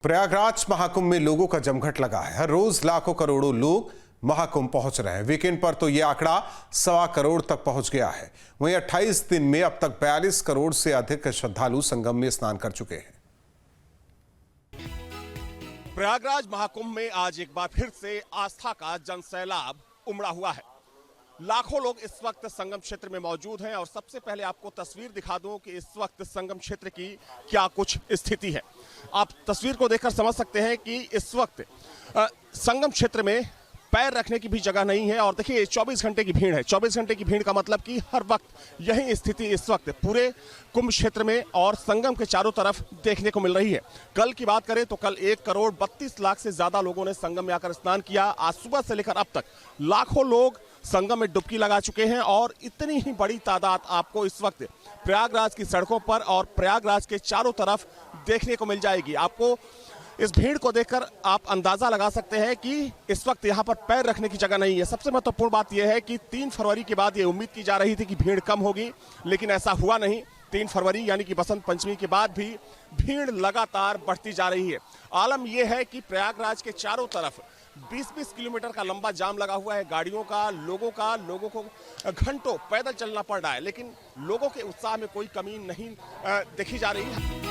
प्रयागराज महाकुंभ में लोगों का जमघट लगा है। हर रोज लाखों करोड़ों लोग महाकुंभ पहुंच रहे हैं। वीकेंड पर तो यह आंकड़ा 1.25 करोड़ तक पहुंच गया है। वहीं 28 दिन में अब तक 42 करोड़ से अधिक श्रद्धालु संगम में स्नान कर चुके हैं। प्रयागराज महाकुंभ में आज एक बार फिर से आस्था का जनसैलाब उमड़ा हुआ है। लाखों लोग इस वक्त संगम क्षेत्र में मौजूद हैं और सबसे पहले आपको तस्वीर दिखा दूं कि इस वक्त संगम क्षेत्र की क्या कुछ स्थिति है। आप तस्वीर को देखकर समझ सकते हैं कि इस वक्त संगम क्षेत्र में पैर रखने की भी जगह नहीं है। और देखिए 24 घंटे की भीड़ है। 24 घंटे की भीड़ का मतलब कि हर वक्त यही स्थिति इस वक्त पूरे कुंभ क्षेत्र में और संगम के चारों तरफ देखने को मिल रही है। कल की बात करें तो कल 1 करोड़ 32 लाख से ज्यादा लोगों ने संगम में आकर स्नान किया। आज सुबह से लेकर अब तक लाखों लोग संगम में डुबकी लगा चुके हैं और इतनी ही बड़ी तादाद आपको इस वक्त प्रयागराज की सड़कों पर और प्रयागराज के चारों तरफ देखने को मिल जाएगी। आपको इस भीड़ को देखकर आप अंदाजा लगा सकते हैं कि इस वक्त यहाँ पर पैर रखने की जगह नहीं है। सबसे महत्वपूर्ण बात यह है कि 3 फरवरी के बाद ये उम्मीद की जा रही थी कि भीड़ कम होगी, लेकिन ऐसा हुआ नहीं। 3 फरवरी यानी कि बसंत पंचमी के बाद भी भीड़ लगातार बढ़ती जा रही है। आलम यह है कि प्रयागराज के चारों तरफ 20-20 किलोमीटर का लंबा जाम लगा हुआ है। गाड़ियों का, लोगों को घंटों पैदल चलना पड़ रहा है, लेकिन लोगों के उत्साह में कोई कमी नहीं देखी जा रही है।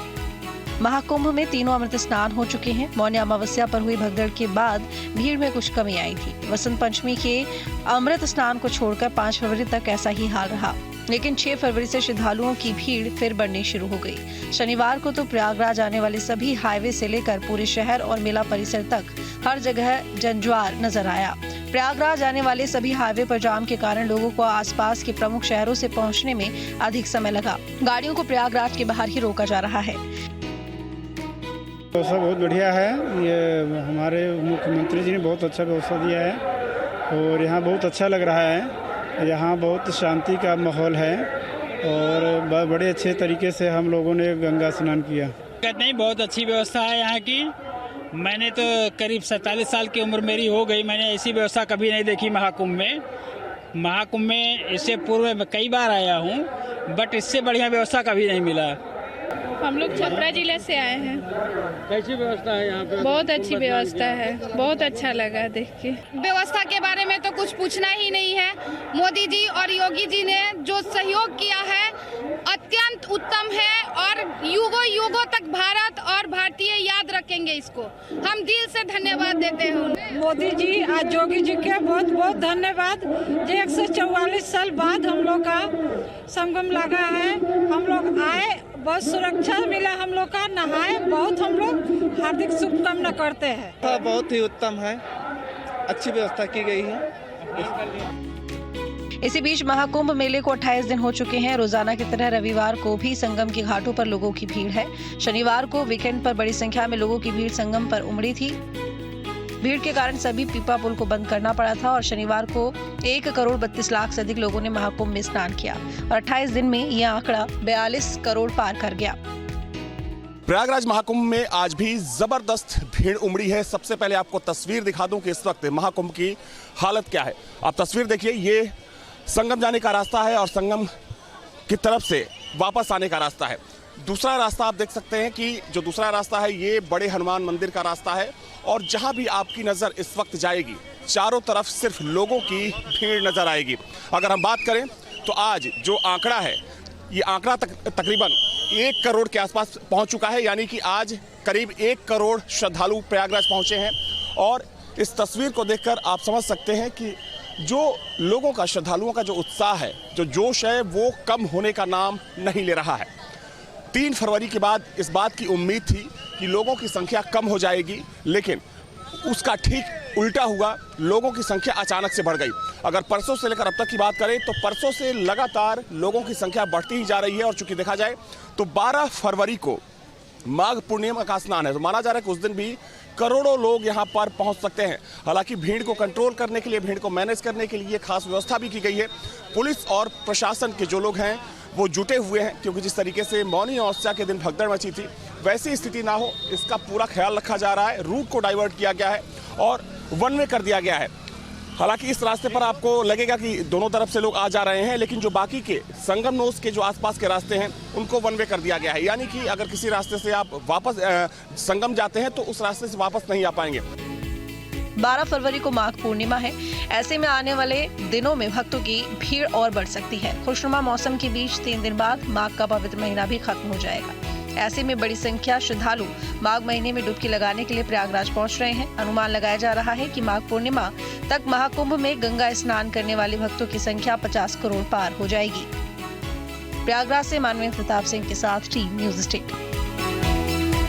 महाकुंभ में तीनों अमृत स्नान हो चुके हैं। मौनी अमावस्या पर हुई भगदड़ के बाद भीड़ में कुछ कमी आई थी। वसंत पंचमी के अमृत स्नान को छोड़कर 5 फरवरी तक ऐसा ही हाल रहा, लेकिन 6 फरवरी से श्रद्धालुओं की भीड़ फिर बढ़नी शुरू हो गई। शनिवार को तो प्रयागराज आने वाले सभी हाईवे से लेकर पूरे शहर और मेला परिसर तक हर जगह जनज्वार नजर आया। प्रयागराज आने वाले सभी हाईवे पर जाम के कारण लोगों को आसपास के प्रमुख शहरों से पहुंचने में अधिक समय लगा। गाड़ियों को प्रयागराज के बाहर ही रोका जा रहा है। व्यवस्था बहुत बढ़िया है। ये हमारे मुख्यमंत्री जी ने बहुत अच्छा व्यवस्था दिया है और यहाँ बहुत अच्छा लग रहा है। यहाँ बहुत शांति का माहौल है और बड़े अच्छे तरीके से हम लोगों ने गंगा स्नान किया। नहीं, बहुत अच्छी व्यवस्था है यहाँ की। मैंने तो करीब 47 साल की उम्र मेरी हो गई, मैंने ऐसी व्यवस्था कभी नहीं देखी महाकुंभ में। महाकुंभ में इससे पूर्व मैं कई बार आया हूँ, बट इससे बढ़िया व्यवस्था कभी नहीं मिला। हम लोग छपरा जिले से आए हैं। कैसी व्यवस्था है यहाँ पे? बहुत अच्छी व्यवस्था है, बहुत अच्छा लगा देख के। व्यवस्था के बारे में तो कुछ पूछना ही नहीं है। मोदी जी और योगी जी ने जो सहयोग किया है अत्यंत उत्तम है और युगों युगों तक भारत और भारतीय याद रखेंगे इसको। हम दिल से धन्यवाद देते हैं मोदी जी और योगी जी के बहुत बहुत धन्यवाद। 144 साल बाद हम लोग का संगम लगा है। हम लोग आए, बहुत सुरक्षा मिला, हम लोग का नहाए, बहुत हम लोग हार्दिक शुभकामना करते हैं। बहुत ही उत्तम है, अच्छी व्यवस्था की गई है। इसी बीच महाकुंभ मेले को 28 दिन हो चुके हैं। रोजाना की तरह रविवार को भी संगम के घाटों पर लोगों की भीड़ है। शनिवार को वीकेंड पर बड़ी संख्या में लोगों की भीड़ संगम पर उमड़ी थी। भीड़ के कारण सभी पीपा पुल को बंद करना पड़ा था और शनिवार को 1 करोड़ 32 लाख से अधिक लोगों ने महाकुंभ में स्नान किया और 28 दिन में यह आंकड़ा 42 करोड़ पार कर गया। प्रयागराज महाकुंभ में आज भी जबरदस्त भीड़ उमड़ी है। सबसे पहले आपको तस्वीर दिखा दूं कि इस वक्त महाकुंभ की हालत क्या है। आप तस्वीर देखिए, ये संगम जाने का रास्ता है और संगम की तरफ से वापस आने का रास्ता है। दूसरा रास्ता आप देख सकते हैं कि जो दूसरा रास्ता है ये बड़े हनुमान मंदिर का रास्ता है और जहां भी आपकी नज़र इस वक्त जाएगी चारों तरफ सिर्फ लोगों की भीड़ नजर आएगी। अगर हम बात करें तो आज जो आंकड़ा है ये आंकड़ा तकरीबन 1 करोड़ के आसपास पहुंच चुका है, यानी कि आज करीब 1 करोड़ श्रद्धालु प्रयागराज पहुंचे हैं। और इस तस्वीर को देखकर आप समझ सकते हैं कि जो लोगों का, श्रद्धालुओं का जो उत्साह है, जो जोश है, वो कम होने का नाम नहीं ले रहा है। 3 फरवरी के बाद इस बात की उम्मीद थी कि लोगों की संख्या कम हो जाएगी, लेकिन उसका ठीक उल्टा हुआ। लोगों की संख्या अचानक से बढ़ गई। अगर परसों से लेकर अब तक की बात करें तो परसों से लगातार लोगों की संख्या बढ़ती ही जा रही है। और चूंकि देखा जाए तो 12 फरवरी को माघ पूर्णिमा का स्नान है, तो माना जा रहा है कि उस दिन भी करोड़ों लोग यहाँ पर पहुँच सकते हैं। हालांकि भीड़ को कंट्रोल करने के लिए, भीड़ को मैनेज करने के लिए खास व्यवस्था भी की गई है। पुलिस और प्रशासन के जो लोग हैं वो जुटे हुए हैं, क्योंकि जिस तरीके से मौनी अमावस्या के दिन भगदड़ मची थी वैसी स्थिति ना हो इसका पूरा ख्याल रखा जा रहा है। रूट को डाइवर्ट किया गया है और वन वे कर दिया गया है। हालांकि इस रास्ते पर आपको लगेगा कि दोनों तरफ से लोग आ जा रहे हैं, लेकिन जो बाकी के संगम नोस के जो आसपास के रास्ते हैं उनको वन वे कर दिया गया है। यानी कि अगर किसी रास्ते से आप वापस संगम जाते हैं तो उस रास्ते से वापस नहीं आ पाएंगे। 12 फरवरी को माघ पूर्णिमा है। ऐसे में आने वाले दिनों में भक्तों की भीड़ और बढ़ सकती है। खुशनुमा मौसम के बीच 3 दिन बाद माघ का पवित्र महीना भी खत्म हो जाएगा। ऐसे में बड़ी संख्या श्रद्धालु माघ महीने में डुबकी लगाने के लिए प्रयागराज पहुंच रहे हैं। अनुमान लगाया जा रहा है कि माघ पूर्णिमा तक महाकुंभ में गंगा स्नान करने वाले भक्तों की संख्या 50 करोड़ पार हो जाएगी। प्रयागराज से मानवेंद्र प्रताप सिंह के साथ टीम न्यूज स्टेट।